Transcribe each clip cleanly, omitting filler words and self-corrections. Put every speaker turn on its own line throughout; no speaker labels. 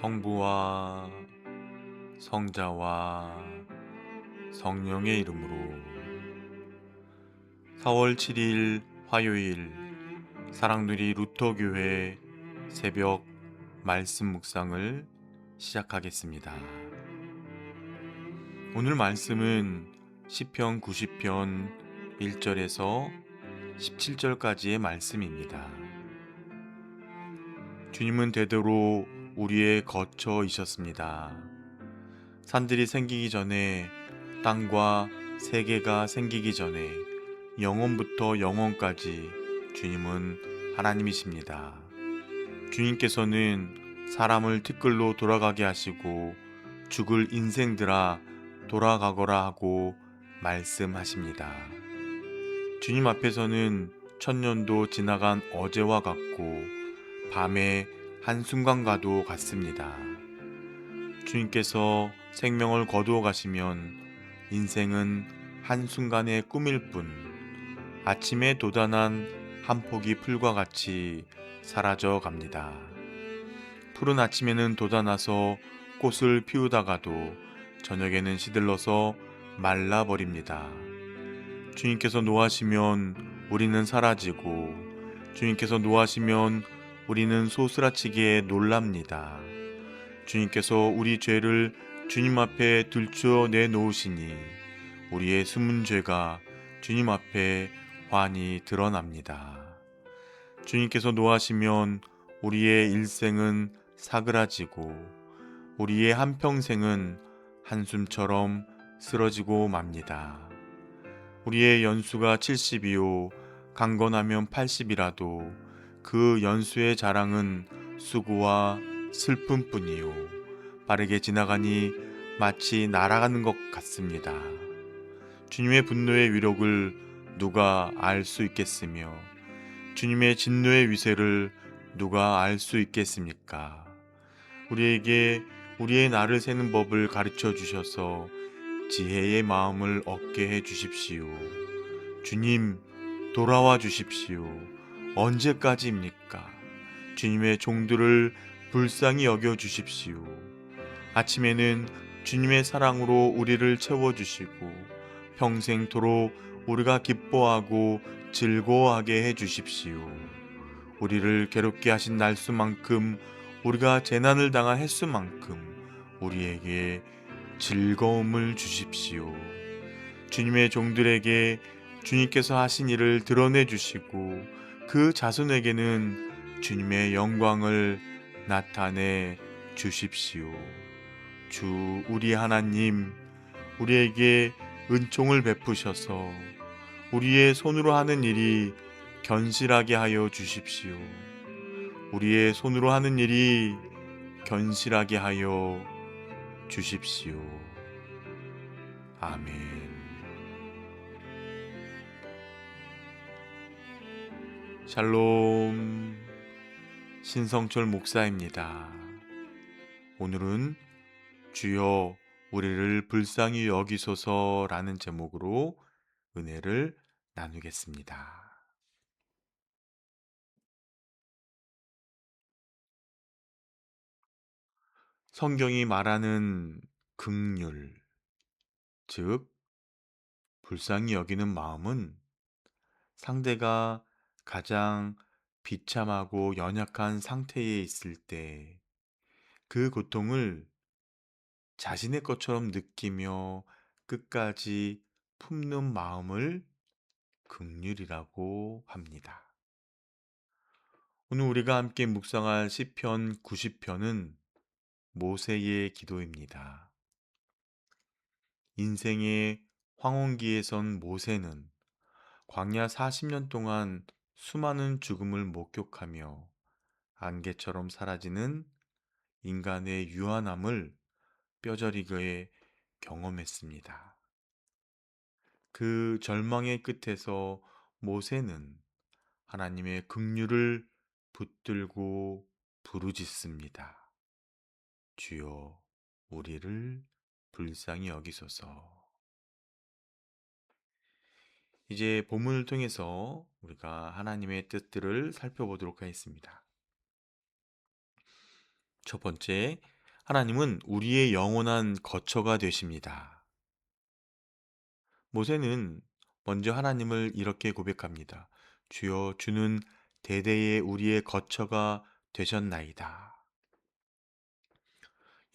성부와 성자와 성령의 이름으로 4월 7일 화요일 사랑누리 루터교회 새벽 말씀 묵상을 시작하겠습니다. 오늘 말씀은 시편 90편 1절에서 17절까지의 말씀입니다. 주님은 되도록 우리의 거처이셨습니다. 산들이 생기기 전에, 땅과 세계가 생기기 전에, 영원부터 영원까지 주님은 하나님이십니다. 주님께서는 사람을 티끌로 돌아가게 하시고 죽을 인생들아 돌아가거라 하고 말씀하십니다. 주님 앞에서는 천년도 지나간 어제와 같고 밤의 한순간과도 같습니다. 주님께서 생명을 거두어 가시면 인생은 한순간의 꿈일 뿐 아침에 돋아난 한 포기 풀과 같이 사라져 갑니다. 푸른 아침에는 돋아나서 꽃을 피우다가도 저녁에는 시들러서 말라버립니다. 주님께서 노하시면 우리는 사라지고 주님께서 노하시면 우리는 소스라치게 놀랍니다. 주님께서 우리 죄를 주님 앞에 들추어 내놓으시니 우리의 숨은 죄가 주님 앞에 환히 드러납니다. 주님께서 노하시면 우리의 일생은 사그라지고 우리의 한평생은 한숨처럼 쓰러지고 맙니다. 우리의 연수가 70이요 강건하면 80이라도 그 연수의 자랑은 수고와 슬픔뿐이요 빠르게 지나가니 마치 날아가는 것 같습니다. 주님의 분노의 위력을 누가 알 수 있겠으며 주님의 진노의 위세를 누가 알 수 있겠습니까? 우리에게 우리의 날을 세는 법을 가르쳐 주셔서 지혜의 마음을 얻게 해 주십시오. 주님, 돌아와 주십시오. 언제까지입니까? 주님의 종들을 불쌍히 여겨 주십시오. 아침에는 주님의 사랑으로 우리를 채워주시고 평생토록 우리가 기뻐하고 즐거워하게 해 주십시오. 우리를 괴롭게 하신 날수만큼 우리가 재난을 당한 횟수만큼 우리에게 즐거움을 주십시오. 주님의 종들에게 주님께서 하신 일을 드러내 주시고 그 자손에게는 주님의 영광을 나타내 주십시오. 주 우리 하나님, 우리에게 은총을 베푸셔서 우리의 손으로 하는 일이 견실하게 하여 주십시오. 우리의 손으로 하는 일이 견실하게 하여 주십시오. 아멘. 샬롬, 신성철 목사입니다. 오늘은 주여 우리를 불쌍히 여기소서라는 제목으로 은혜를 나누겠습니다. 성경이 말하는 긍휼, 즉 불쌍히 여기는 마음은 상대가 가장 비참하고 연약한 상태에 있을 때 그 고통을 자신의 것처럼 느끼며 끝까지 품는 마음을 긍휼이라고 합니다. 오늘 우리가 함께 묵상할 시편 90편은 모세의 기도입니다. 인생의 황혼기에 선 모세는 광야 40년 동안 수많은 죽음을 목격하며 안개처럼 사라지는 인간의 유한함을 뼈저리게 경험했습니다. 그 절망의 끝에서 모세는 하나님의 긍휼을 붙들고 부르짖습니다. 주여 우리를 불쌍히 여기소서. 이제 본문을 통해서 우리가 하나님의 뜻들을 살펴보도록 하겠습니다. 첫 번째, 하나님은 우리의 영원한 거처가 되십니다. 모세는 먼저 하나님을 이렇게 고백합니다. 주여, 주는 대대에 우리의 거처가 되셨나이다.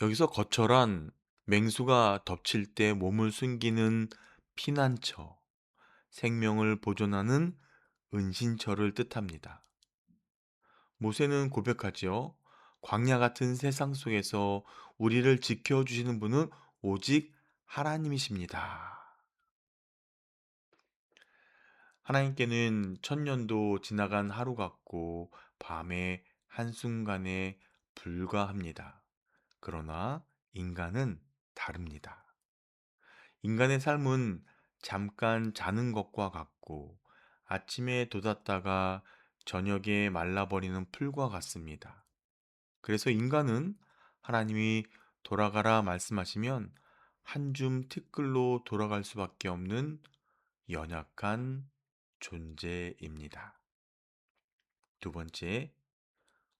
여기서 거처란 맹수가 덮칠 때 몸을 숨기는 피난처, 생명을 보존하는 은신처를 뜻합니다. 모세는 고백하지요. 광야 같은 세상 속에서 우리를 지켜주시는 분은 오직 하나님이십니다. 하나님께는 천년도 지나간 하루 같고 밤의 한순간에 불과합니다. 그러나 인간은 다릅니다. 인간의 삶은 잠깐 자는 것과 같고 아침에 돋았다가 저녁에 말라버리는 풀과 같습니다. 그래서 인간은 하나님이 돌아가라 말씀하시면 한 줌 티끌로 돌아갈 수밖에 없는 연약한 존재입니다. 두 번째,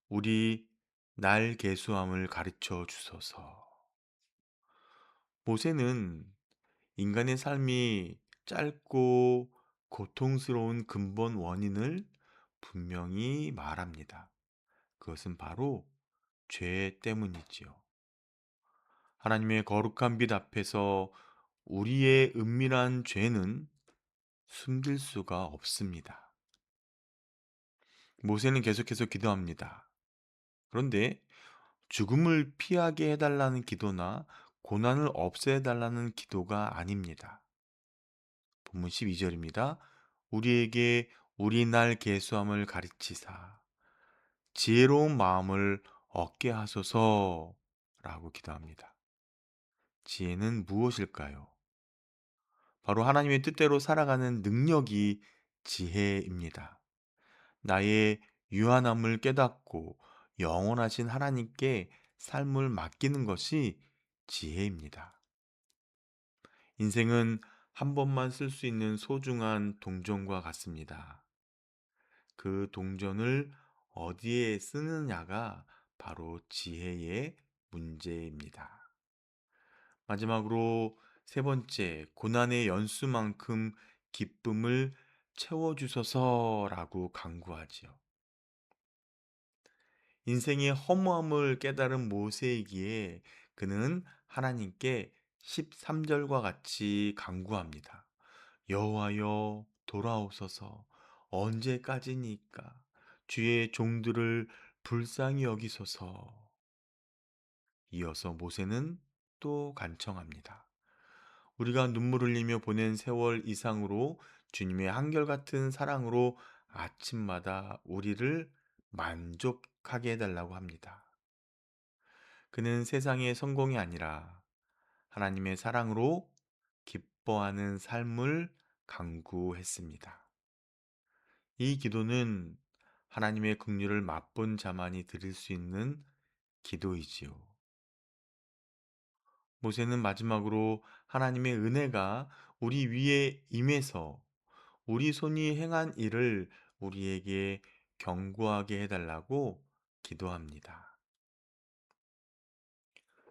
우리 날개수함을 가르쳐 주소서. 모세는 인간의 삶이 짧고 고통스러운 근본 원인을 분명히 말합니다. 그것은 바로 죄 때문이지요. 하나님의 거룩한 빛 앞에서 우리의 은밀한 죄는 숨길 수가 없습니다. 모세는 계속해서 기도합니다. 그런데 죽음을 피하게 해달라는 기도나 고난을 없애달라는 기도가 아닙니다. 본문 12절입니다. 우리에게 우리 날 계수함을 가르치사 지혜로운 마음을 얻게 하소서 라고 기도합니다. 지혜는 무엇일까요? 바로 하나님의 뜻대로 살아가는 능력이 지혜입니다. 나의 유한함을 깨닫고 영원하신 하나님께 삶을 맡기는 것이 지혜입니다. 인생은 한 번만 쓸 수 있는 소중한 동전과 같습니다. 그 동전을 어디에 쓰느냐가 바로 지혜의 문제입니다. 마지막으로 세 번째, 고난의 연수만큼 기쁨을 채워주소서라고 간구하지요. 인생의 허무함을 깨달은 모세이기에 그는 하나님께 13절과 같이 간구합니다. 여호와여 돌아오소서 언제까지니까 주의 종들을 불쌍히 여기소서. 이어서 모세는 또 간청합니다. 우리가 눈물 흘리며 보낸 세월 이상으로 주님의 한결같은 사랑으로 아침마다 우리를 만족하게 해달라고 합니다. 그는 세상의 성공이 아니라 하나님의 사랑으로 기뻐하는 삶을 강구했습니다. 이 기도는 하나님의 긍휼을 맛본 자만이 드릴 수 있는 기도이지요. 모세는 마지막으로 하나님의 은혜가 우리 위에 임해서 우리 손이 행한 일을 우리에게 경고하게 해달라고 기도합니다.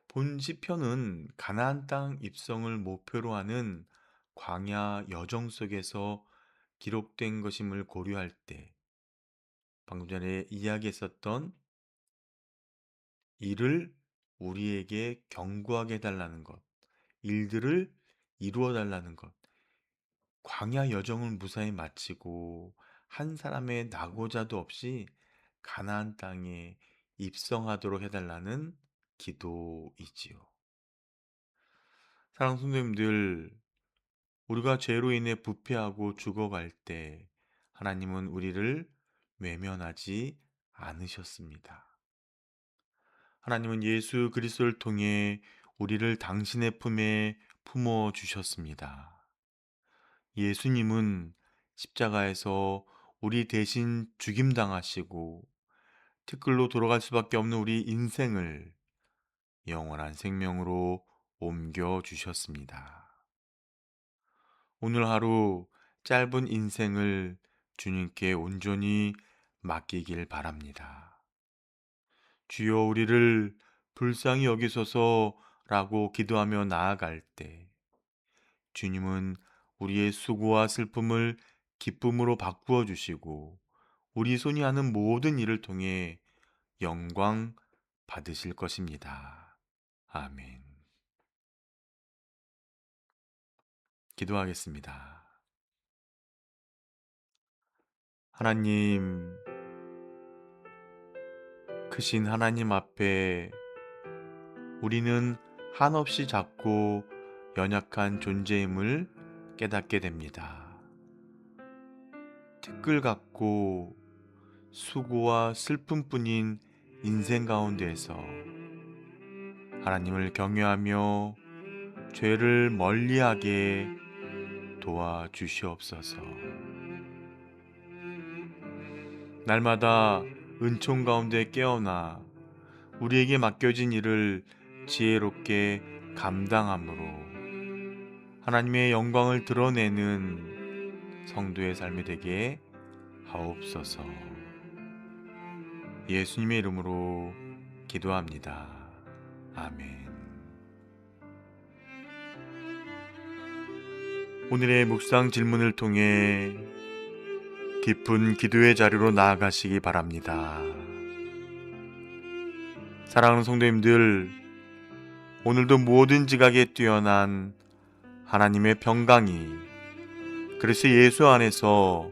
본 시편은 가나안 땅 입성을 목표로 하는 광야 여정 속에서 기록된 것임을 고려할 때 방금 전에 이야기했었던 일을 우리에게 경고하게 해달라는 것, 일들을 이루어 달라는 것, 광야 여정을 무사히 마치고 한 사람의 낙오자도 없이 가나안 땅에 입성하도록 해달라는 기도이지요. 사랑하는 성도님들, 우리가 죄로 인해 부패하고 죽어갈 때 하나님은 우리를 외면하지 않으셨습니다. 하나님은 예수 그리스도를 통해 우리를 당신의 품에 품어 주셨습니다. 예수님은 십자가에서 우리 대신 죽임당하시고 티끌로 돌아갈 수밖에 없는 우리 인생을 영원한 생명으로 옮겨 주셨습니다. 오늘 하루 짧은 인생을 주님께 온전히 맡기길 바랍니다. 주여 우리를 불쌍히 여기소서라고 기도하며 나아갈 때 주님은 우리의 수고와 슬픔을 기쁨으로 바꾸어 주시고 우리 손이 하는 모든 일을 통해 영광 받으실 것입니다. 아멘. 기도하겠습니다. 하나님, 크신 하나님 앞에 우리는 한없이 작고 연약한 존재임을 깨닫게 됩니다. 티끌 같고 수고와 슬픔뿐인 인생 가운데에서 하나님을 경외하며 죄를 멀리하게 도와주시옵소서. 날마다 은총 가운데 깨어나 우리에게 맡겨진 일을 지혜롭게 감당함으로 하나님의 영광을 드러내는 성도의 삶이 되게 하옵소서. 예수님의 이름으로 기도합니다. 아멘. 오늘의 묵상 질문을 통해 깊은 기도의 자리로 나아가시기 바랍니다. 사랑하는 성도님들, 오늘도 모든 지각에 뛰어난 하나님의 평강이 그리스도 예수 안에서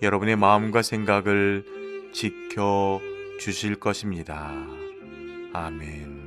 여러분의 마음과 생각을 지켜 주실 것입니다. 아멘.